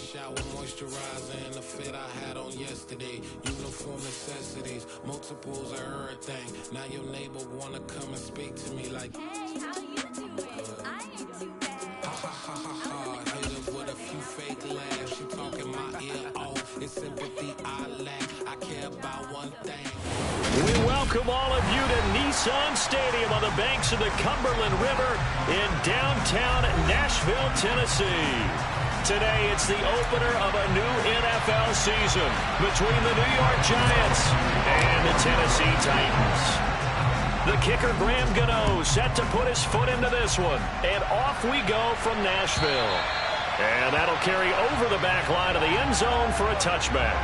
shower, moisturizer, and the fit I had on yesterday. Uniform necessities, multiples of everything. Now your neighbor wanna come and speak to me like, hey, how you doing? I ain't too bad. Ha ha ha ha ha. Hit her with a few fake laughs. She talking my ear off. It's sympathy I lack. I care about one thing. We welcome all of you to Nissan Stadium on the banks of the Cumberland River in downtown Nashville, Tennessee. Today, it's the opener of a new NFL season between the New York Giants and the Tennessee Titans. The kicker, Graham Gano, set to put his foot into this one. And off we go from Nashville. And that'll carry over the back line of the end zone for a touchback.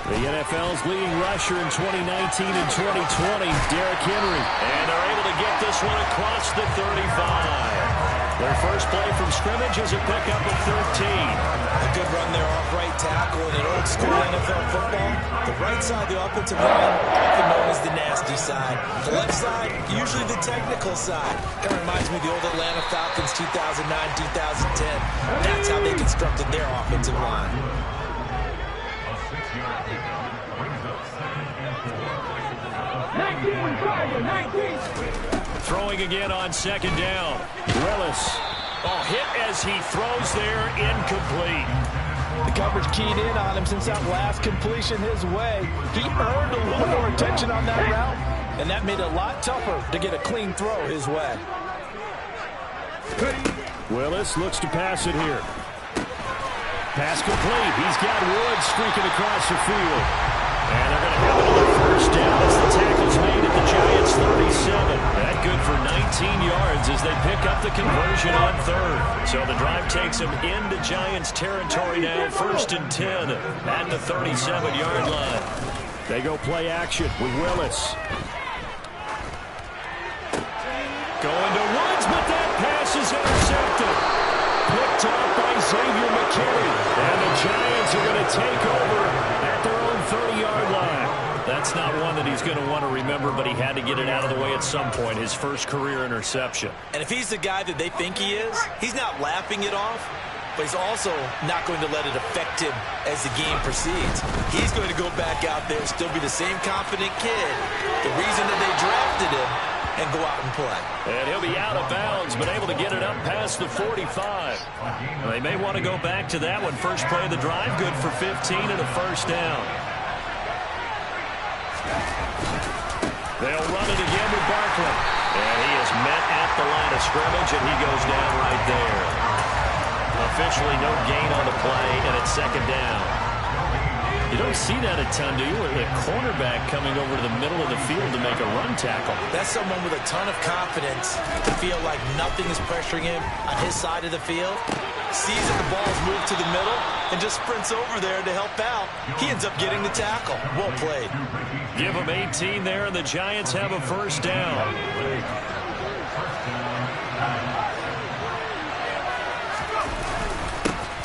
The NFL's leading rusher in 2019 and 2020, Derrick Henry. And they're able to get this one across the 35. Their first play from scrimmage is a pickup of 13. A good run there off right tackle in an old school NFL football. The right side, the offensive line, often known as the nasty side. The left side, usually the technical side. That reminds me of the old Atlanta Falcons 2009-2010. That's how they constructed their offensive line. Throwing again on second down. Willis. Oh, hit as he throws there, incomplete. The coverage keyed in on him since that last completion his way. He earned a little more attention on that route, and that made it a lot tougher to get a clean throw his way. Willis looks to pass it here. Pass complete. He's got Woods streaking across the field. And they're going to have another first down as the tackle's made at the Giants' 37. That good for 19 yards as they pick up the conversion on third. So the drive takes them into Giants territory now, 1st and 10 at the 37-yard line. They go play action with Willis. Going to Woods, but that pass is intercepted. Picked up by Xavier McKinney. And the Giants are going to take over at their own 30-yard line. That's not one that he's going to want to remember, but he had to get it out of the way at some point, his first career interception. And if he's the guy that they think he is, he's not laughing it off, but he's also not going to let it affect him as the game proceeds. He's going to go back out there, still be the same confident kid, the reason that they drafted him, and go out and play. And he'll be out of bounds, but able to get it up past the 45. They may want to go back to that one. First play of the drive, good for 15 and a first down. They'll run it again with Barkley. And he is met at the line of scrimmage, and he goes down right there. Officially no gain on the play, and it's second down. You don't see that a ton, do you? A cornerback coming over to the middle of the field to make a run tackle. That's someone with a ton of confidence to feel like nothing is pressuring him on his side of the field. Sees that the ball's moved to the middle and just sprints over there to help out. He ends up getting the tackle. Well played. Give him 18 there, and the Giants have a first down.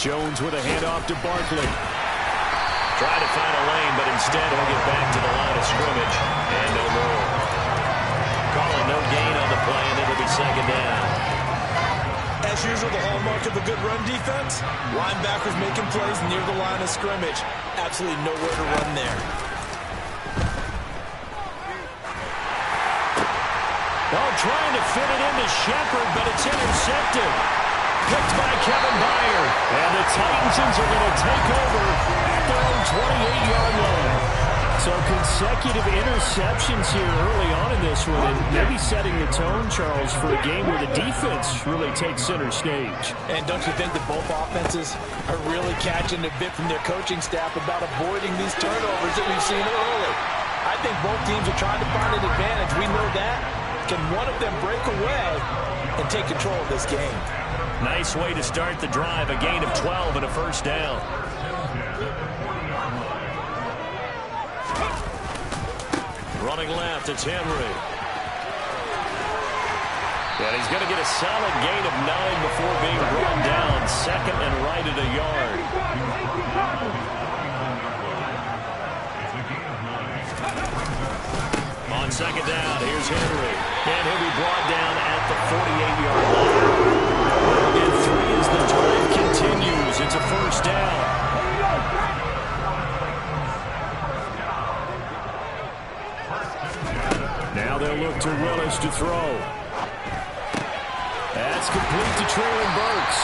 Jones with a handoff to Barkley. Trying to find a lane, but instead he'll get back to the line of scrimmage. And no more. Calling no gain on the play, and it'll be second down. As usual, the hallmark of a good run defense, linebackers making plays near the line of scrimmage. Absolutely nowhere to run there. Oh, trying to fit it into Shepard, but it's intercepted. Picked by Kevin Byard. And the Titans are going to take over at their own 28-yard line. So consecutive interceptions here early on in this one, and maybe setting the tone, Charles, for a game where the defense really takes center stage. And don't you think that both offenses are really catching a bit from their coaching staff about avoiding these turnovers that we've seen early? I think both teams are trying to find an advantage. We know that. Can one of them break away and take control of this game? Nice way to start the drive, a gain of 12 and a first down. Running left, it's Henry. And he's going to get a solid gain of 9 before being brought down. Second and right at a yard. On second down, here's Henry. And he'll be brought down at the 48-yard line. And 3 as the drive continues. It's a first down. Now they'll look to Willis to throw. That's complete to Traylon Burks.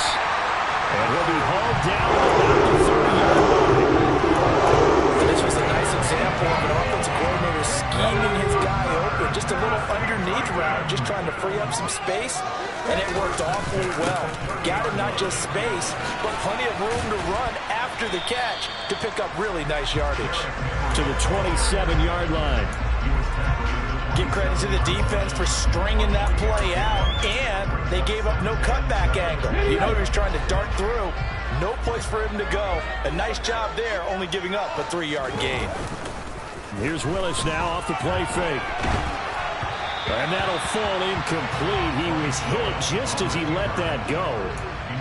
And he'll be hauled down at the 30-yard line. This was a nice example of an offensive coordinator scheming his guy open. Just a little underneath route, just trying to free up some space, and it worked awfully well. Got him not just space, but plenty of room to run after the catch to pick up really nice yardage. To the 27-yard line. Give credit to the defense for stringing that play out, and they gave up no cutback angle. You know he was trying to dart through. No place for him to go. A nice job there, only giving up a 3-yard gain. Here's Willis now off the play fake. And that'll fall incomplete. He was hit just as he let that go.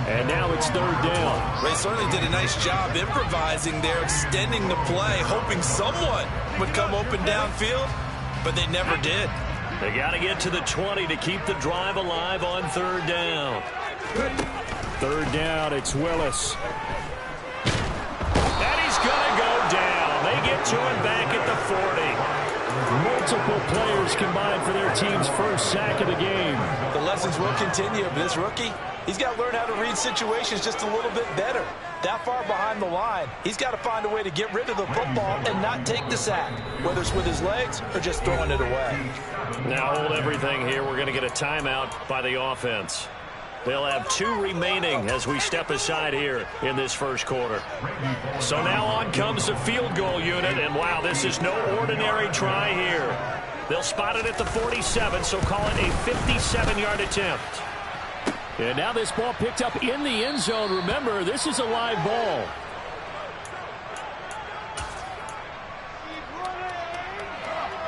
And now it's third down. They certainly did a nice job improvising there, extending the play, hoping someone would come open downfield, but they never did. They got to get to the 20 to keep the drive alive on third down. Third down, it's Willis. And he's going to go down. They get to him back at the 40. Multiple players combined for their team's first sack of the game. The lessons will continue, but this rookie, he's got to learn how to read situations just a little bit better. That far behind the line, he's got to find a way to get rid of the football and not take the sack, whether it's with his legs or just throwing it away. Now hold everything here. We're going to get a timeout by the offense. They'll have 2 remaining as we step aside here in this first quarter. So now on comes the field goal unit, and wow, this is no ordinary try here. They'll spot it at the 47, so call it a 57-yard attempt. And now this ball picked up in the end zone. Remember, this is a live ball.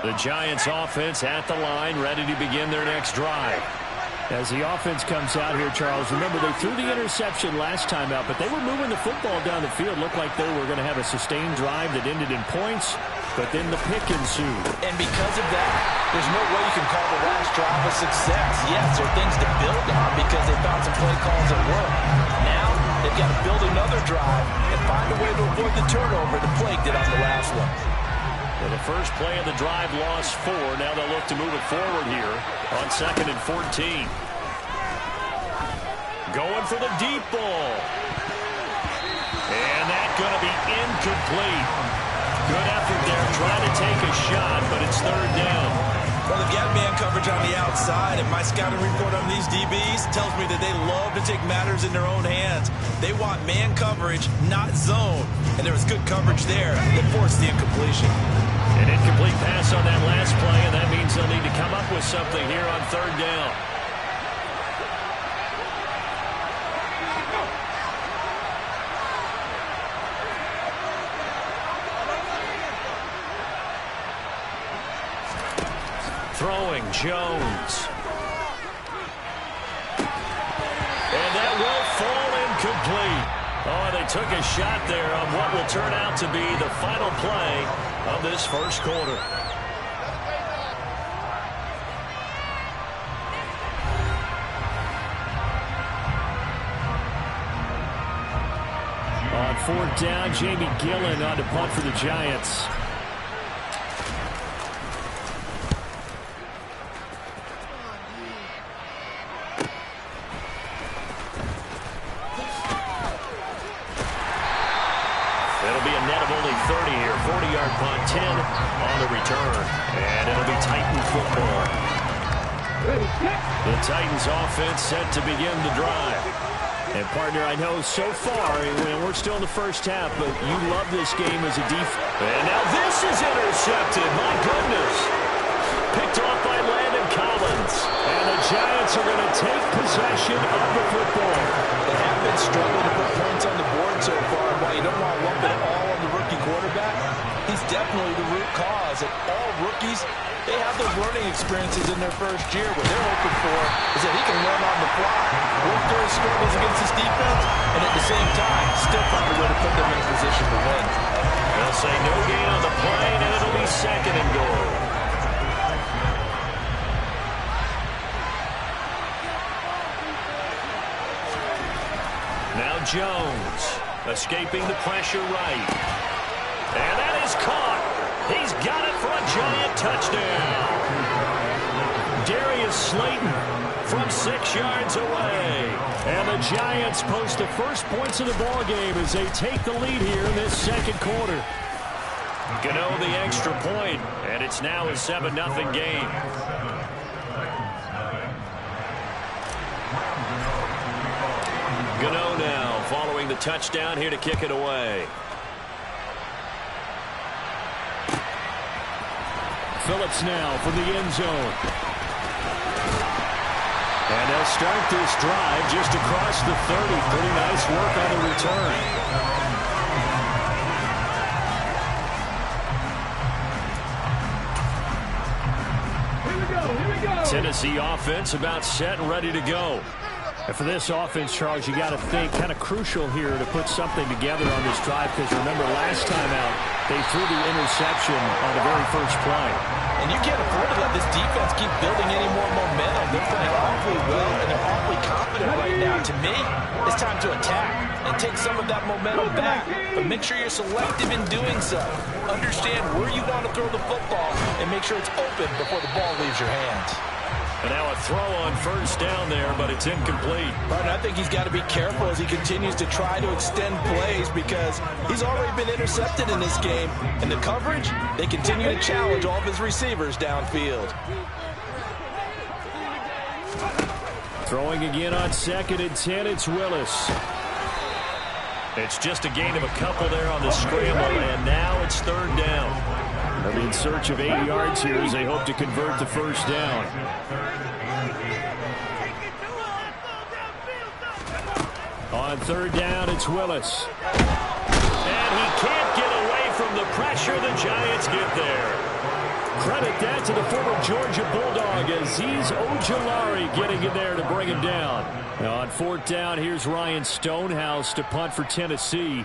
The Giants offense at the line, ready to begin their next drive. As the offense comes out here, Charles, remember they threw the interception last time out, but they were moving the football down the field. Looked like they were going to have a sustained drive that ended in points, but then the pick ensued. And because of that, there's no way you can call the last drive a success. Yes, there are things to build on because they found some play calls that work. Now, they've got to build another drive and find a way to avoid the turnover the Plague did on the last one. Well, the first play of the drive lost 4. Now they'll look to move it forward here on 2nd and 14. Going for the deep ball. And that's going to be incomplete. Good effort there, trying to take a shot, but it's third down. Well, they've got man coverage on the outside, and my scouting report on these DBs tells me that they love to take matters in their own hands. They want man coverage, not zone. And there was good coverage there that forced the incompletion. An incomplete pass on that last play, and that means they'll need to come up with something here on third down. Throwing Jones. And that will fall incomplete. Oh, they took a shot there on what will turn out to be the final play of this first quarter. On fourth down, Jamie Gillen on to punt for the Giants. It'll be a net of only 30 here. 40-yard punt, 10 on the return. And it'll be Titan football. The Titans offense set to begin the drive. And, partner, I know so far, we're still in the first half, but you love this game as a defense. And now this is intercepted. My goodness. Picked off by Landon Collins. And the Giants are going to take possession of the football. They have been struggling to put points on the board so far. While you don't want to lump it all on the rookie quarterback, he's definitely the root cause realize that all rookies, they have those learning experiences in their first year. What they're hoping for is that he can learn on the fly, work through his struggles against this defense, and at the same time, still find a way to put them in a position to win. They'll say no gain on the play, and it'll be 2nd and goal. Now Jones, escaping the pressure right. And that is caught. He's got it for a giant touchdown. Darius Slayton from 6 yards away. And the Giants post the first points of the ballgame as they take the lead here in this 2nd quarter. Gano the extra point, and it's now a 7-0 game. Gano now following the touchdown here to kick it away. Phillips now from the end zone. And they'll start this drive just across the 30. Pretty nice work on the return. Tennessee offense about set and ready to go. And for this offense, Charles, you got to think kind of crucial here to put something together on this drive, because remember last time out they threw the interception on the very first play. And you can't afford to let this defense keep building any more momentum. They're playing awfully well, and they're awfully confident right now. To me, it's time to attack and take some of that momentum back. But make sure you're selective in doing so. Understand where you want to throw the football and make sure it's open before the ball leaves your hands. And now a throw on first down there, but it's incomplete. But I think he's got to be careful as he continues to try to extend plays, because he's already been intercepted in this game. And the coverage, they continue to challenge all of his receivers downfield. Throwing again on 2nd and 10, it's Willis. It's just a gain of a couple there on the scramble, and now it's 3rd down. They'll be in search of 8 yards here as they hope to convert the first down. On 3rd down, it's Willis. And he can't get away from the pressure. The Giants get there. Credit that to the former Georgia Bulldog, Azeez Ojulari getting in there to bring him down. Now on 4th down, here's Ryan Stonehouse to punt for Tennessee.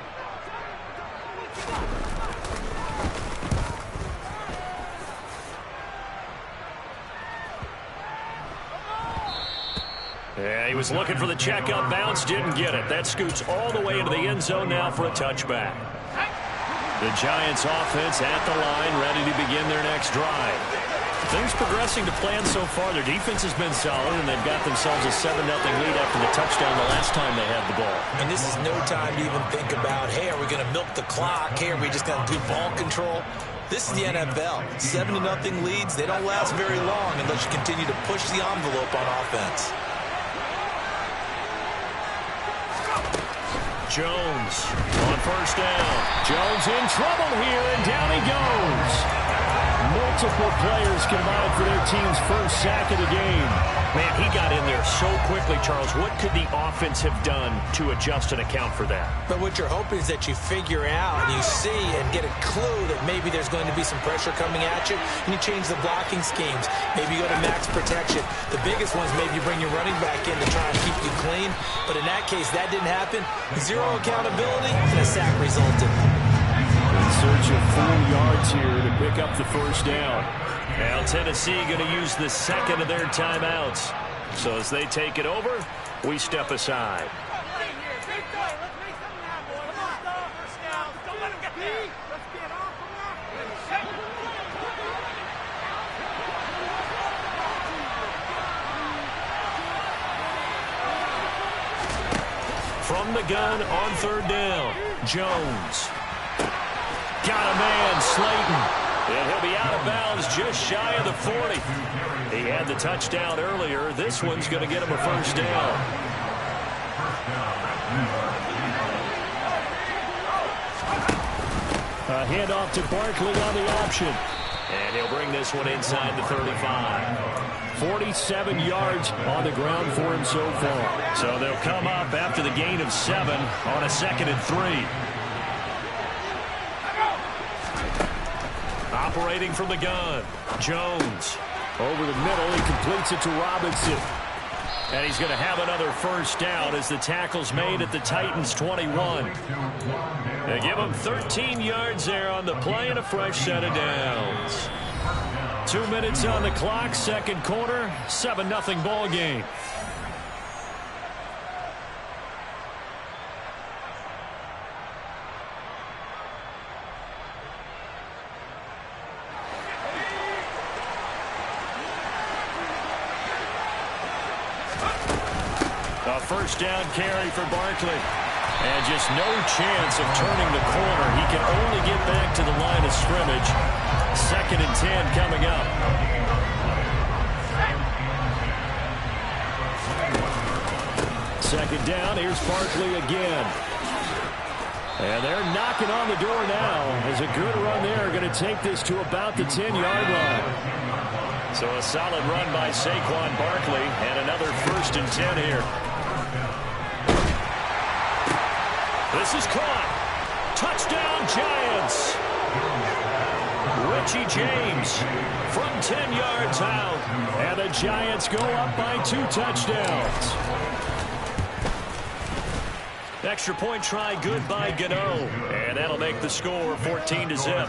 Yeah, he was looking for the check-up bounce, didn't get it. That scoots all the way into the end zone now for a touchback. The Giants offense at the line, ready to begin their next drive. Things progressing to plan so far. Their defense has been solid, and they've got themselves a 7-0 lead after the touchdown the last time they had the ball. And this is no time to even think about, hey, are we going to milk the clock? Hey, are we just going to do ball control? This is the NFL. 7-0 leads, they don't last very long unless you continue to push the envelope on offense. Jones on first down. Jones in trouble here, and down he goes. Multiple players combined for their team's first sack of the game. Man, he got in there so quickly, Charles. What could the offense have done to adjust and account for that? But what you're hoping is that you figure out and you see and get a clue that maybe there's going to be some pressure coming at you, and you change the blocking schemes. Maybe you go to max protection. The biggest ones, maybe you bring your running back in to try and keep you clean. But in that case, that didn't happen. Zero accountability, and a sack resulted. In search of 4 yards here to pick up the first down. Now Tennessee going to use the second of their timeouts. So as they take it over, we step aside. From the gun on third down, Jones. Got a man, Slayton. And he'll be out of bounds just shy of the 40. He had the touchdown earlier. This one's going to get him a first down. A handoff to Barkley on the option. And he'll bring this one inside the 35. 47 yards on the ground for him so far. So they'll come up after the gain of 7 on a 2nd and 3. operating from the gun. Jones. Over the middle, he completes it to Robinson. And he's going to have another first down as the tackle's made at the Titans' 21. They give him 13 yards there on the play and a fresh set of downs. 2 minutes on the clock, second quarter, 7-0 ball game. A first down carry for Barkley. And just no chance of turning the corner. He can only get back to the line of scrimmage. 2nd and 10 coming up. Second down, here's Barkley again. And they're knocking on the door now. As a good run there, going to take this to about the 10-yard line. So a solid run by Saquon Barkley, and another 1st and 10 here. This is caught. Touchdown, Giants. Richie James from 10 yards out. And the Giants go up by 2 touchdowns. Extra point try good by Gano. And that'll make the score 14-0.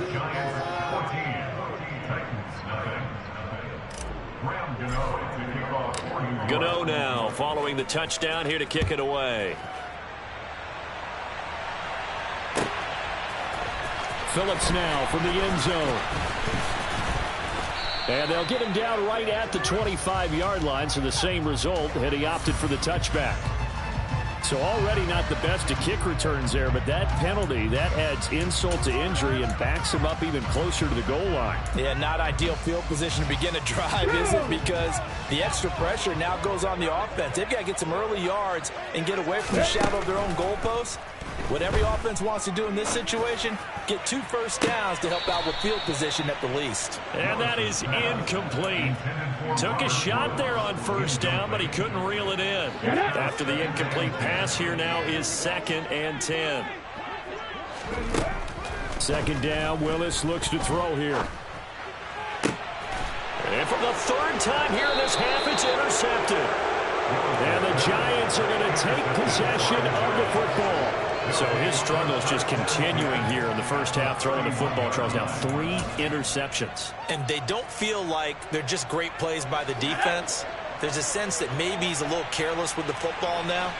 Gano now following the touchdown here to kick it away. Phillips now from the end zone. And they'll get him down right at the 25-yard line, so the same result, and he opted for the touchback. So already not the best of kick returns there, but that penalty, that adds insult to injury and backs him up even closer to the goal line. Yeah, not ideal field position to begin a drive, is it? Because the extra pressure now goes on the offense. They've got to get some early yards and get away from the shadow of their own goalposts. What every offense wants to do in this situation, get 2 first downs to help out with field position at the least. And that is incomplete. Took a shot there on first down, but he couldn't reel it in. After the incomplete pass, here now is 2nd and 10. Second down, Willis looks to throw here. And for the 3rd time here in this half, it's intercepted. And the Giants are going to take possession of the football. So his struggle is just continuing here in the first half, throwing the football. Charles, now 3 interceptions. And they don't feel like they're just great plays by the defense. There's a sense that maybe he's a little careless with the football now.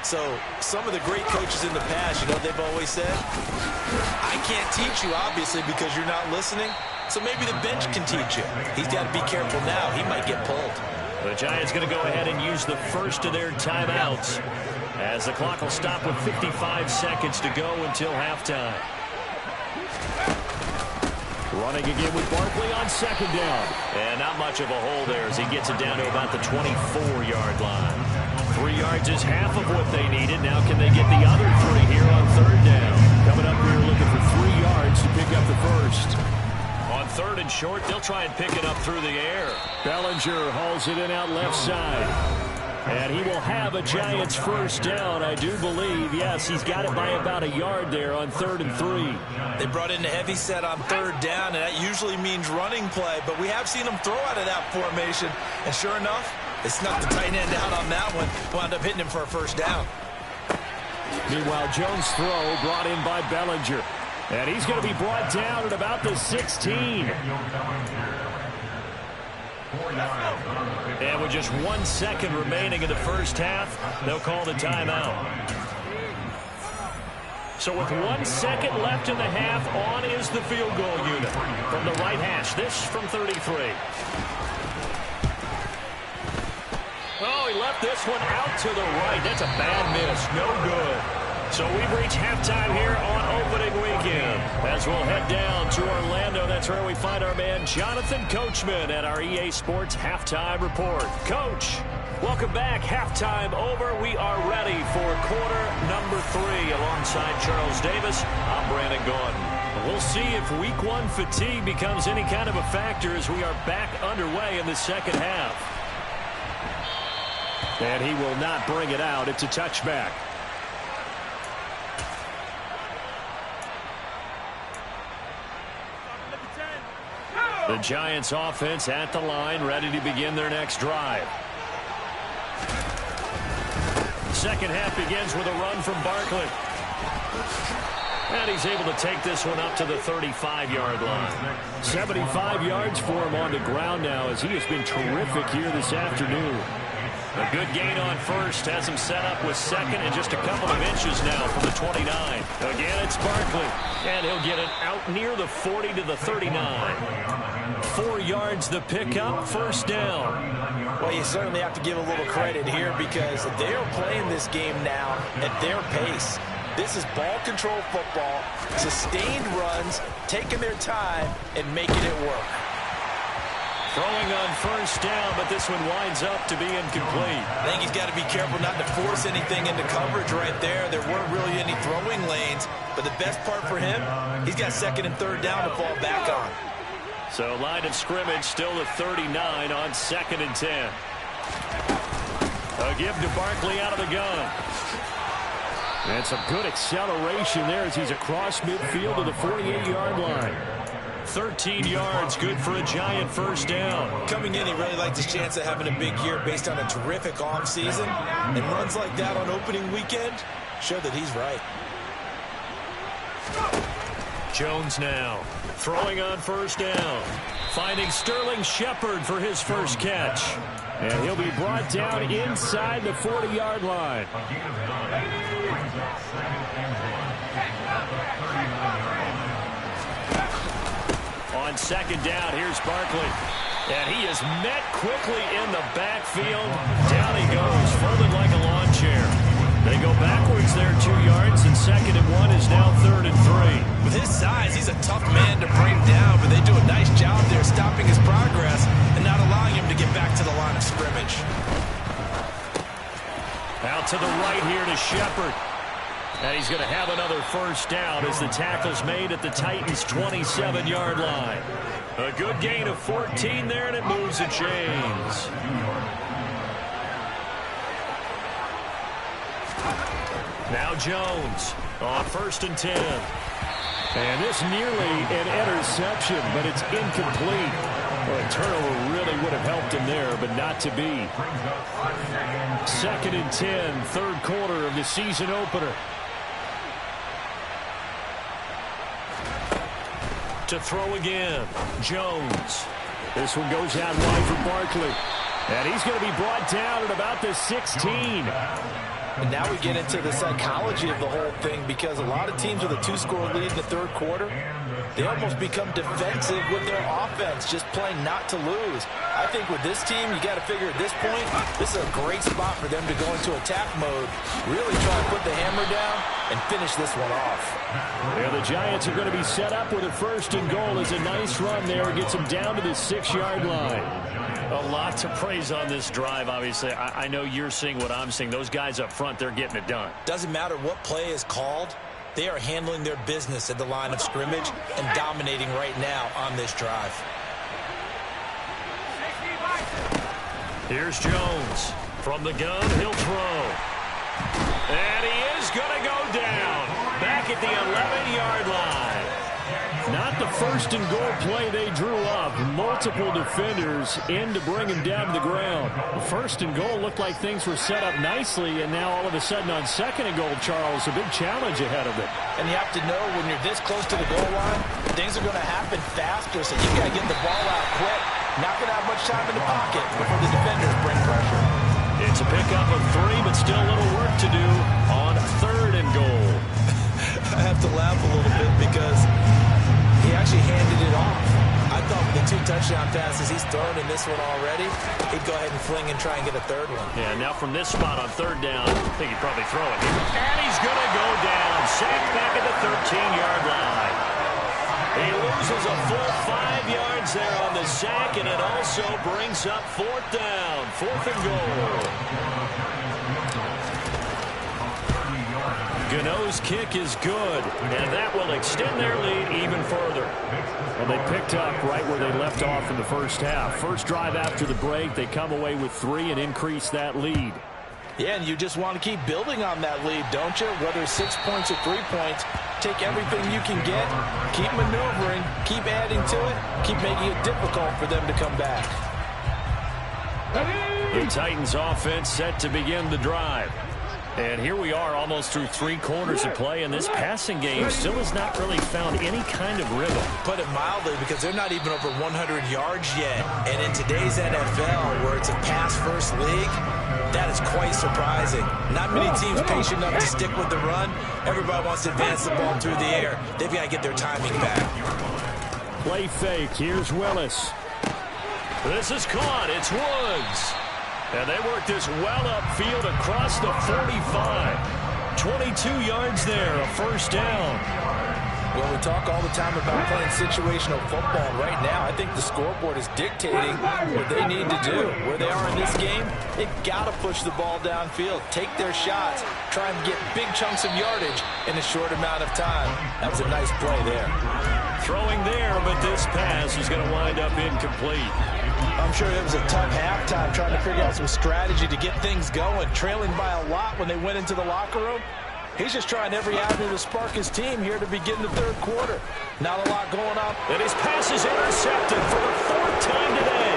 So some of the great coaches in the past, you know, they've always said, I can't teach you, obviously, because you're not listening. So maybe the bench can teach you. He's got to be careful now. He might get pulled. The Giants going to go ahead and use the first of their timeouts, as the clock will stop with 55 seconds to go until halftime. Running again with Barkley on second down. And not much of a hole there as he gets it down to about the 24-yard line. 3 yards is half of what they needed. Now can they get the other 3 here on third down? Coming up here looking for 3 yards to pick up the first. On 3rd and short, they'll try and pick it up through the air. Bellinger hauls it in out left side. And he will have a Giants first down, I do believe. Yes, he's got it by about a yard there on 3rd and 3. They brought in a heavy set on 3rd down, and that usually means running play. But we have seen them throw out of that formation. And sure enough, they snuck the tight end out on that one. Wound up hitting him for a first down. Meanwhile, Jones' throw brought in by Bellinger. And he's going to be brought down at about the 16. And with just 1 second remaining in the first half, they'll call the timeout. So with 1 second left in the half, on is the field goal unit from the right hash. This from 33. Oh, he left this one out to the right. That's a bad miss. No good. So we've reached halftime here on opening weekend. As we'll head down to Orlando, that's where we find our man Jonathan Coachman at our EA Sports Halftime Report. Coach, welcome back. Halftime over. We are ready for quarter number 3. Alongside Charles Davis, I'm Brandon Gordon. We'll see if week 1 fatigue becomes any kind of a factor as we are back underway in the second half. And he will not bring it out. It's a touchback. The Giants offense at the line, ready to begin their next drive. Second half begins with a run from Barkley. And he's able to take this one up to the 35-yard line. 75 yards for him on the ground now, as he has been terrific here this afternoon. A good gain on first, has him set up with second and just a couple of inches now from the 29. Again, it's Barkley, and he'll get it out near the 40 to the 39. 4 yards the pickup, first down. Well, you certainly have to give a little credit here because they are playing this game now at their pace. This is ball control football, sustained runs, taking their time, and making it work. Throwing on first down, but this one winds up to be incomplete. I think he's got to be careful not to force anything into coverage right there. There weren't really any throwing lanes, but the best part for him, he's got second and third down to fall back on. So line of scrimmage still at 39 on second and 10. A give to Barkley out of the gun. And some good acceleration there as he's across midfield to the 48-yard line. 13 yards, good for a Giant first down. Coming in, he really liked his chance of having a big year based on a terrific offseason. And runs like that on opening weekend show that he's right. Jones now throwing on first down. Finding Sterling Shepard for his first catch. And he'll be brought down inside the 40-yard line. On second down, here's Barkley. And he is met quickly in the backfield. Down he goes, folded like a lawn chair. They go backwards there 2 yards, and second and 1 is now third and 3. With his size, he's a tough man to bring down, but they do a nice job there stopping his progress and not allowing him to get back to the line of scrimmage. Out to the right here to Shepard. And he's going to have another first down as the tackle's made at the Titans' 27-yard line. A good gain of 14 there, and it moves the chains. Now Jones on first and 10. And this nearly an interception, but it's incomplete. Well, a turnover really would have helped him there, but not to be. Second and 10, third quarter of the season opener. To throw again, Jones. This one goes out wide for Barkley. And he's going to be brought down at about the 16. And now we get into the psychology of the whole thing, because a lot of teams with a 2-score lead in the third quarter, they almost become defensive with their offense, just playing not to lose. I think with this team, you got to figure at this point, this is a great spot for them to go into attack mode, really try to put the hammer down and finish this one off. Yeah, the Giants are going to be set up with a first and goal as a nice run there. Gets them down to the 6-yard line. A lot to praise on this drive, obviously. I know you're seeing what I'm seeing. Those guys up front, they're getting it done. Doesn't matter what play is called. They are handling their business at the line of scrimmage and dominating right now on this drive. Here's Jones. From the gun, he'll throw. And he is going to go down. Back at the 11-yard line. Not the first and goal play they drew up. Multiple defenders in to bring him down to the ground. The first and goal looked like things were set up nicely, and now all of a sudden on second and goal, Charles, a big challenge ahead of it. And you have to know when you're this close to the goal line, things are going to happen faster, so you got to get the ball out quick. Not going to have much time in the pocket before the defenders bring pressure. It's a pickup of 3, but still a little work to do on third and goal. I have to laugh a little bit because he actually handed it off. I thought with the 2 touchdown passes he's thrown in this one already, he'd go ahead and fling and try and get a third one. Yeah, now from this spot on third down, I think he'd probably throw it. And he's going to go down. Sacked back at the 13-yard line. He loses a full 5 yards there on the sack, and it also brings up fourth down. Fourth and goal. Gano's kick is good, and that will extend their lead even further. Well, they picked up right where they left off in the first half. First drive after the break, they come away with 3 and increase that lead. Yeah, and you just want to keep building on that lead, don't you? Whether it's 6 points or 3 points, take everything you can get, keep maneuvering, keep adding to it, keep making it difficult for them to come back. The Titans offense set to begin the drive. And here we are almost through 3 quarters of play, and this passing game still has not really found any kind of rhythm. Put it mildly, because they're not even over 100 yards yet. And in today's NFL, where it's a pass-first league, that is quite surprising. Not many teams patient enough to stick with the run. Everybody wants to advance the ball through the air. They've got to get their timing back. Play fake. Here's Willis. This is caught. It's Woods. And they work this well upfield across the 45. 22 yards there, a first down. Well, we talk all the time about playing situational football. Right now, I think the scoreboard is dictating what they need to do. Where they are in this game, they've got to push the ball downfield, take their shots, try and get big chunks of yardage in a short amount of time. That was a nice play there. Throwing there, but this pass is going to wind up incomplete. I'm sure it was a tough halftime trying to figure out some strategy to get things going, trailing by a lot when they went into the locker room. He's just trying every avenue to spark his team here to begin the third quarter. Not a lot going on. And his pass is intercepted for the 4th time today.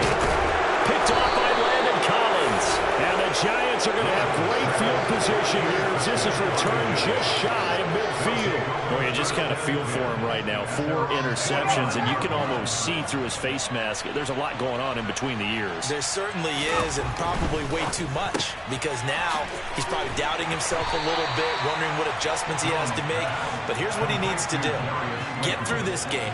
Picked off by Landon Collins. And the Giants are going to have great field position here as this is returned just shy of midfield. Well, you just kind of feel for him right now. 4 interceptions, and you can almost see through his face mask. There's a lot going on in between the ears. There certainly is, and probably way too much, because now he's probably doubting himself a little bit, wondering what adjustments he has to make. But here's what he needs to do. Get through this game.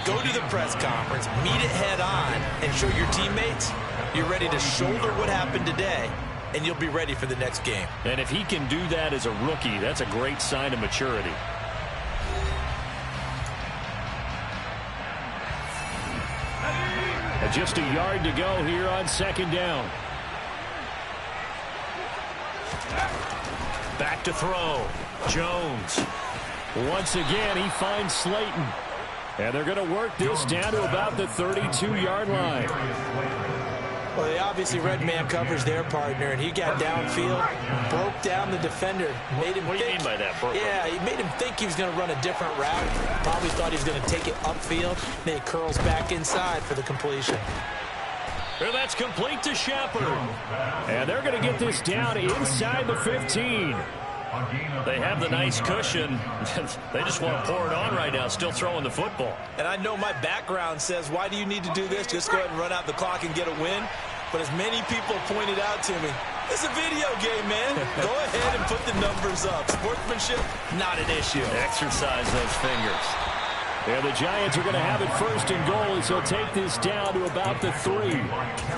Go to the press conference, meet it head on, and show your teammates you're ready to shoulder what happened today, and you'll be ready for the next game. And if he can do that as a rookie, that's a great sign of maturity. Just a yard to go here on 2nd down. Back to throw. Jones. Once again, he finds Slayton. And they're going to work this down to about the 32-yard line. Well, they obviously read man coverage their partner, and he got downfield, broke down the defender, made him What do you mean by that? Yeah, he made him think he was going to run a different route. Probably thought he was going to take it upfield. Then he curls back inside for the completion. And that's complete to Shepard. And they're going to get this down inside the 15. They have the nice cushion. They just want to pour it on right now, still throwing the football. And I know my background says, why do you need to do this? Just go ahead and run out the clock and get a win. But as many people pointed out to me, it's a video game, man. Go ahead and put the numbers up. Sportsmanship, not an issue. Exercise those fingers. Yeah, the Giants are going to have it 1st and goal as they'll take this down to about the 3.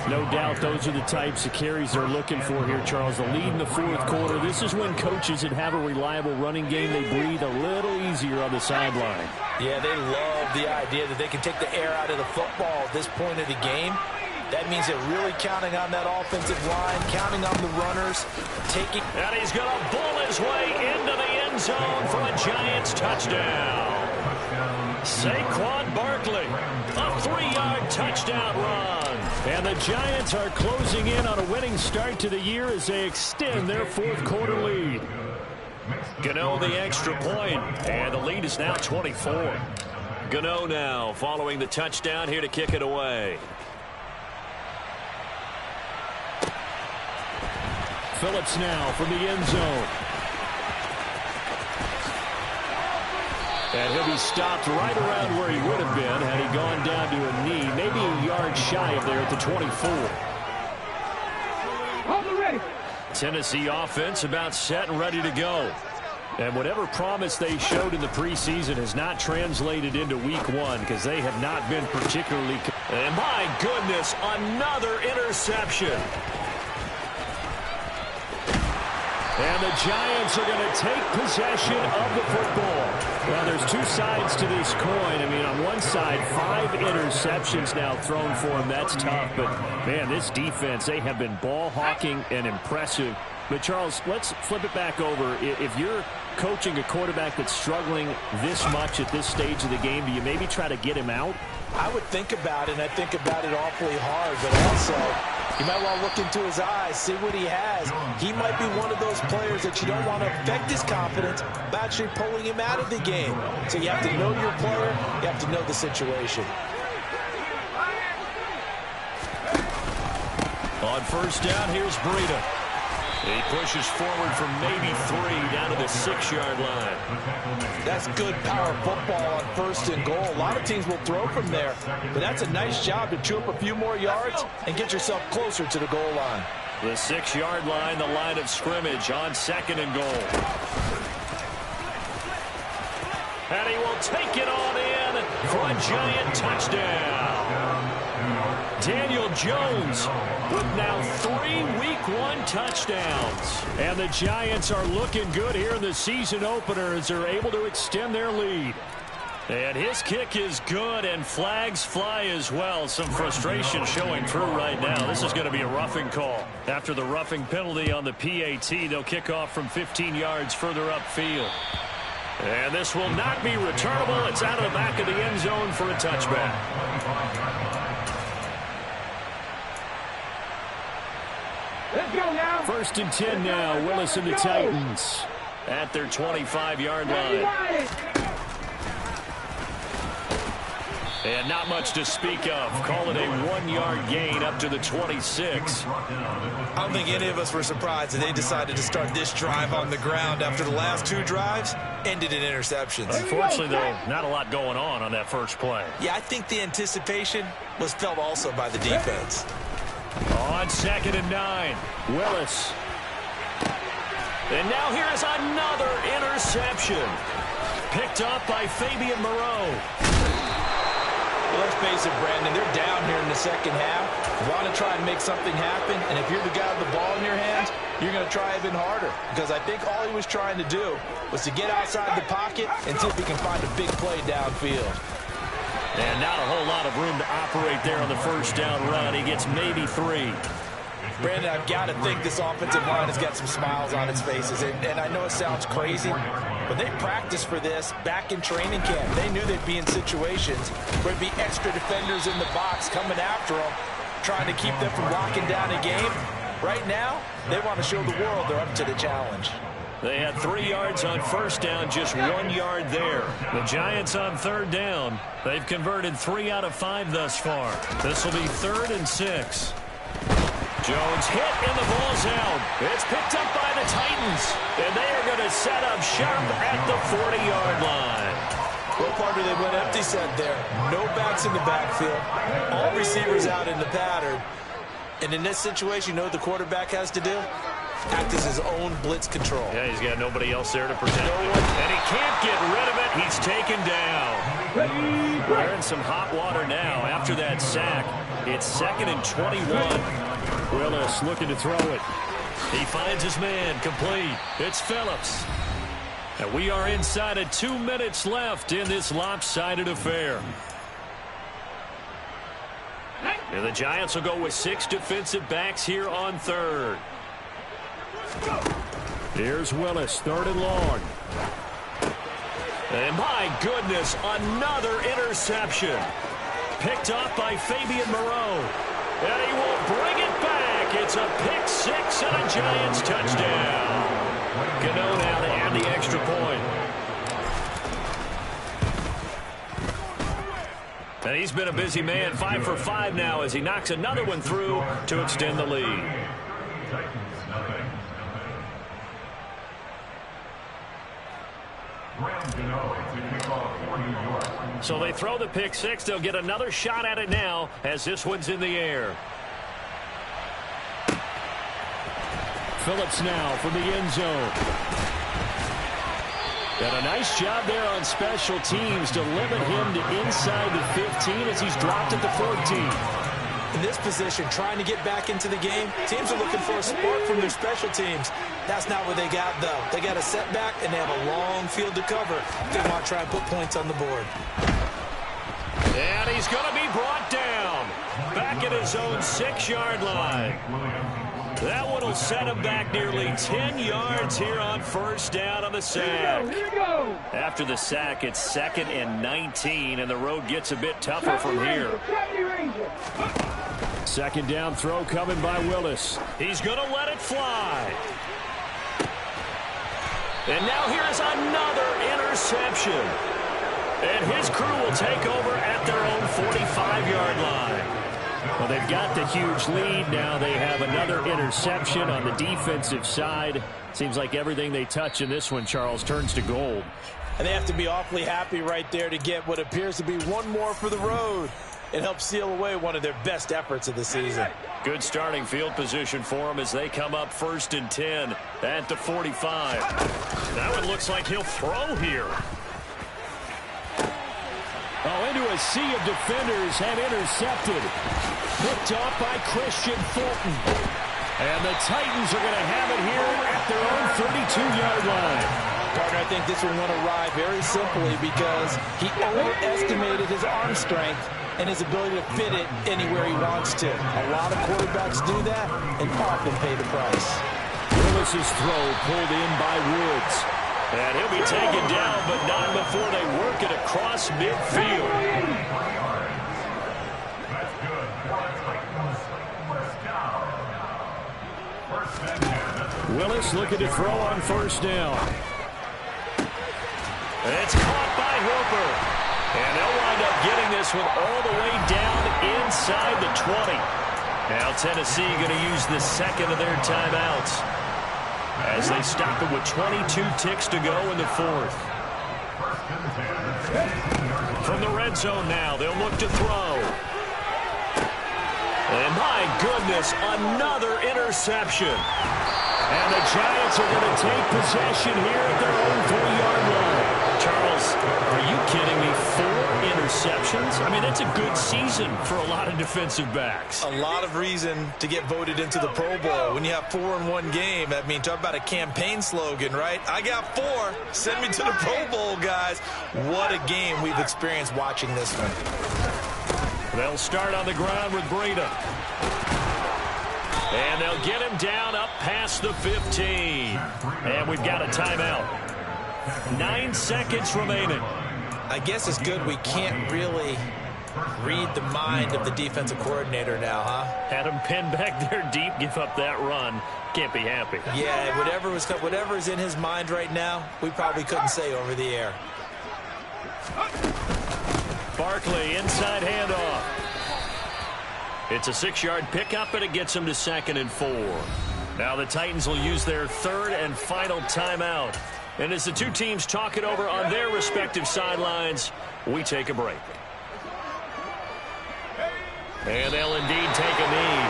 No doubt those are the types of carries they're looking for here, Charles. The lead in the 4th quarter. This is when coaches that have a reliable running game, they breathe a little easier on the sideline. Yeah, they love the idea that they can take the air out of the football at this point of the game. That means they're really counting on that offensive line, counting on the runners, taking... And he's going to bull his way into the end zone for a Giants touchdown. Saquon Barkley, a 3-yard touchdown run. And the Giants are closing in on a winning start to the year as they extend their 4th quarter lead. Gano the extra point, and the lead is now 24. Gano now following the touchdown here to kick it away. Phillips now from the end zone. And he'll be stopped right around where he would have been had he gone down to a knee, maybe a yard shy of there at the 24. Tennessee offense about set and ready to go. And whatever promise they showed in the preseason has not translated into week 1 because they have not been particularly... And my goodness, another interception. And the Giants are going to take possession of the football. Well, there's 2 sides to this coin. I mean, on one side, 5 interceptions now thrown for him. That's tough. But, man, this defense, they have been ball hawking and impressive. But, Charles, let's flip it back over. If you're coaching a quarterback that's struggling this much at this stage of the game, do you maybe try to get him out? I would think about it, and I think about it awfully hard, but also You might want to look into his eyes, see what he has. He might be one of those players that you don't want to affect his confidence by actually pulling him out of the game. So you have to know your player. You have to know the situation. On first down, here's Breida. He pushes forward from maybe 3 down to the 6-yard line. That's good power football on first and goal. A lot of teams will throw from there, but that's a nice job to chew up a few more yards and get yourself closer to the goal line. The 6-yard line, the line of scrimmage on 2nd and goal. And he will take it on in for a giant touchdown. Daniel Jones with now 3 Week 1 touchdowns. And the Giants are looking good here in the season opener as they're able to extend their lead. And his kick is good, and flags fly as well. Some frustration showing through right now. This is going to be a roughing call. After the roughing penalty on the PAT, they'll kick off from 15 yards further upfield. And this will not be returnable. It's out of the back of the end zone for a touchback. Let's go now. 1st and 10 now. Willis and the Titans at their 25-yard line. And not much to speak of. Call it a 1-yard gain up to the 26. I don't think any of us were surprised that they decided to start this drive on the ground after the last 2 drives ended in interceptions. Unfortunately, though, not a lot going on that first play. Yeah, I think the anticipation was felt also by the defense. On 2nd and 9, Willis. And now here is another interception. Picked up by Fabian Moreau. Well, let's face it, Brandon, they're down here in the second half. You want to try and make something happen, and if you're the guy with the ball in your hands, you're going to try even harder. Because I think all he was trying to do was to get outside the pocket and see if he can find a big play downfield. And not a whole lot of room to operate there on the first down run. He gets maybe 3. Brandon, I've got to think this offensive line has got some smiles on its faces. And I know it sounds crazy, but they practiced for this back in training camp. They knew they'd be in situations where there'd be extra defenders in the box coming after them, trying to keep them from locking down a game. Right now, they want to show the world they're up to the challenge. They had 3 yards on first down, just 1 yard there. The Giants on 3rd down. They've converted 3 out of 5 thus far. This will be 3rd and 6. Jones hit and the ball's out. It's picked up by the Titans. And they are going to set up sharp at the 40-yard line. Well, partner, they went empty set there. No backs in the backfield. All receivers out in the pattern. And in this situation, you know what the quarterback has to do? Act as his own blitz control. Yeah, he's got nobody else there to protect him. And he can't get rid of it. He's taken down. We're in some hot water now after that sack. It's 2nd and 21. Willis looking to throw it. He finds his man complete. It's Phillips. And we are inside of 2 minutes left in this lopsided affair. And the Giants will go with 6 defensive backs here on 3rd. Here's Willis, 3rd and long. And my goodness, another interception. Picked up by Fabian Moreau. And he will bring it back. It's a pick 6 and a Giants touchdown. Gano now to add the extra point. And he's been a busy man, 5 for 5 now as he knocks another one through to extend the lead. So they throw the pick 6. They'll get another shot at it now as this one's in the air. Phillips now from the end zone. And a nice job there on special teams to limit him to inside the 15 as he's dropped at the 14. In this position, trying to get back into the game, teams are looking for a spark from their special teams. That's not what they got, though. They got a setback, and they have a long field to cover. They want to try and put points on the board. And he's going to be brought down. Back at his own 6-yard line. That one will set him back nearly 10 yards here on first down on the sack. After the sack, it's 2nd and 19, and the road gets a bit tougher from here. Second down throw coming by Willis. He's going to let it fly. And now here's another interception. And his crew will take over at their own 45-yard line. Well, they've got the huge lead. Now they have another interception on the defensive side. Seems like everything they touch in this one, Charles, turns to gold. And they have to be awfully happy right there to get what appears to be one more for the road. It helps seal away one of their best efforts of the season. Good starting field position for them as they come up 1st and 10 at the 45. That one looks like he'll throw here. Oh, into a sea of defenders and intercepted. Picked off by Christian Fulton. And the Titans are going to have it here at their own 32-yard line. Partner, I think this one went awry very simply because he overestimated his arm strength and his ability to fit it anywhere he wants to. A lot of quarterbacks do that and often pay the price. Willis's throw pulled in by Woods. And he'll be taken down, but not before they work it across midfield. Willis looking to throw on 1st down. It's caught by Hooper. And they'll wind up getting this one all the way down inside the 20. Now Tennessee going to use the second of their timeouts as they stop it with 22 ticks to go in the 4th. From the red zone now, they'll look to throw. And my goodness, another interception. And the Giants are going to take possession here at their own 3-yard line. Charles, are you kidding me? 4 interceptions? I mean, that's a good season for a lot of defensive backs. A lot of reason to get voted into the Pro Bowl. When you have 4 in one game, I mean, talk about a campaign slogan, right? I got 4. Send me to the Pro Bowl, guys. What a game we've experienced watching this one. They'll start on the ground with Breida. And they'll get him down up past the 15. And we've got a timeout. 9 seconds remaining. I guess it's good we can't really read the mind of the defensive coordinator now, huh? Had him pinned back there deep, give up that run. Can't be happy. Yeah, whatever is in his mind right now, we probably couldn't say over the air. Barkley, inside handoff. It's a 6-yard pickup, and it gets them to 2nd and 4. Now the Titans will use their 3rd and final timeout. And as the two teams talk it over on their respective sidelines, we take a break. And they'll indeed take a knee.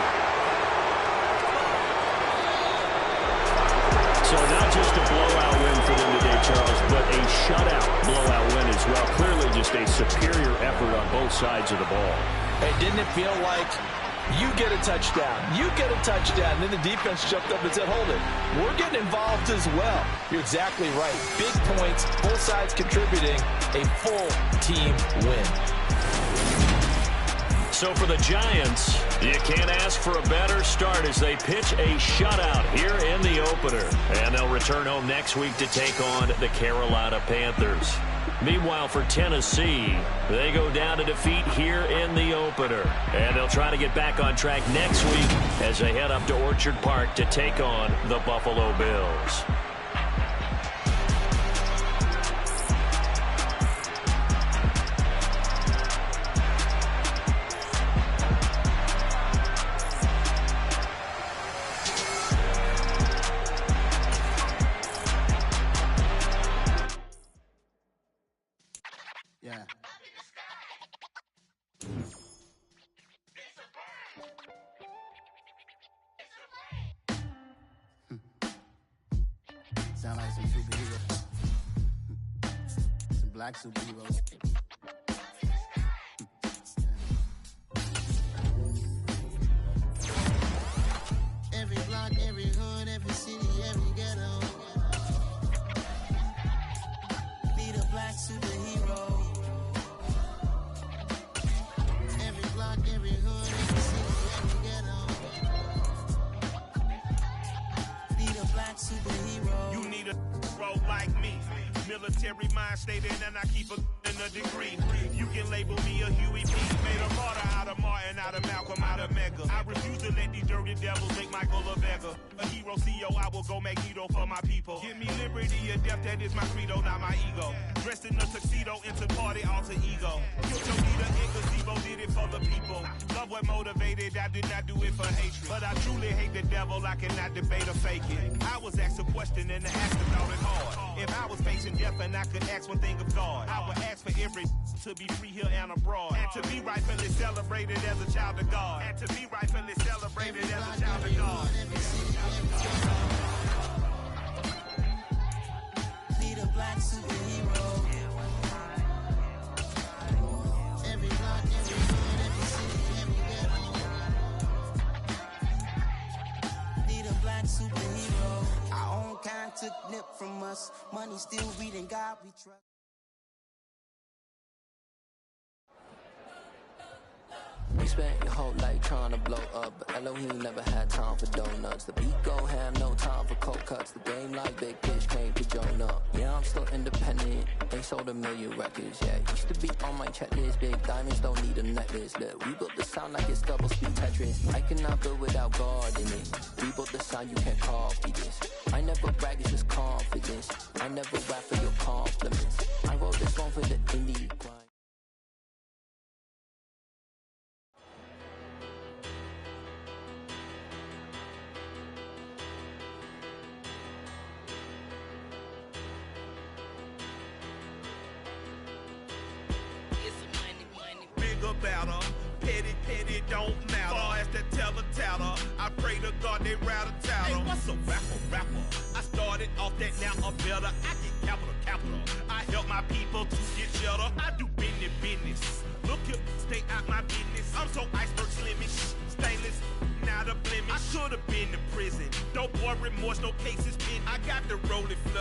So not just a blowout win for them today, Charles, but a shutout blowout win as well. Clearly just a superior effort on both sides of the ball. Hey, didn't it feel like you get a touchdown, you get a touchdown, and then the defense jumped up and said, hold it, we're getting involved as well. You're exactly right. Big points, both sides contributing, a full team win. So for the Giants, you can't ask for a better start as they pitch a shutout here in the opener. And they'll return home next week to take on the Carolina Panthers. Meanwhile, for Tennessee, they go down to defeat here in the opener. And they'll try to get back on track next week as they head up to Orchard Park to take on the Buffalo Bills. Yeah. Sound like some superheroes. Some black superheroes. Every block, every hood, every city, every ghetto. Need a black superhero. Every block, every hood, every city, every ghetto. Need a black superhero. You need a hero like me. Military mind stated, and I keep a degree. You can label me a Huey P. Made a martyr out of Martin, out of Malcolm, out of Mega. I refuse to let these dirty devils make Michael a beggar. A hero CEO, I will go Magneto for my people. Give me liberty or death, that is my credo, not my ego. Dressed in a tuxedo, into party, alter ego. Killed your leader in gazebo, did it for the people. Love what motivated, I did not do it for hatred. But I truly hate the devil, I cannot debate or fake it. I was asked a question and the answer thought it hard. If I was facing death and I could ask one thing of God, I would ask for every to be free here and abroad. And to be rightfully celebrated as a child of God. And to be rightfully celebrated as a child of God. Need a black superhero. Every block, every hood, every city, every ghetto. Need a black superhero. Our own kind took nip from us. Money still reading God we trust. You spent your whole life trying to blow up, but Elohim never had time for donuts. The beat go ham, no time for cold cuts. The game like Big Fish came to join up. Yeah, I'm still independent. They sold 1 million records, yeah. Used to be on my checklist. Big diamonds don't need a necklace. Look, we built the sound like it's double speed Tetris. I cannot build without God in it. We built the sound, you can't copy this. I never brag, it's just confidence. I never rap for your compliments. I wrote this song for the indie grind. Better. Petty don't matter. Far as that teller, I pray to God they rather tattle. Hey, what's a rapper? I started off that, now I'm better. I get capital. I help my people to get cheddar. I do business. Look here, stay out my business. I'm so iceberg slimish, stainless, not a blemish. I should've been to prison. No boy remorse, no cases pinned. I got the rolling flood.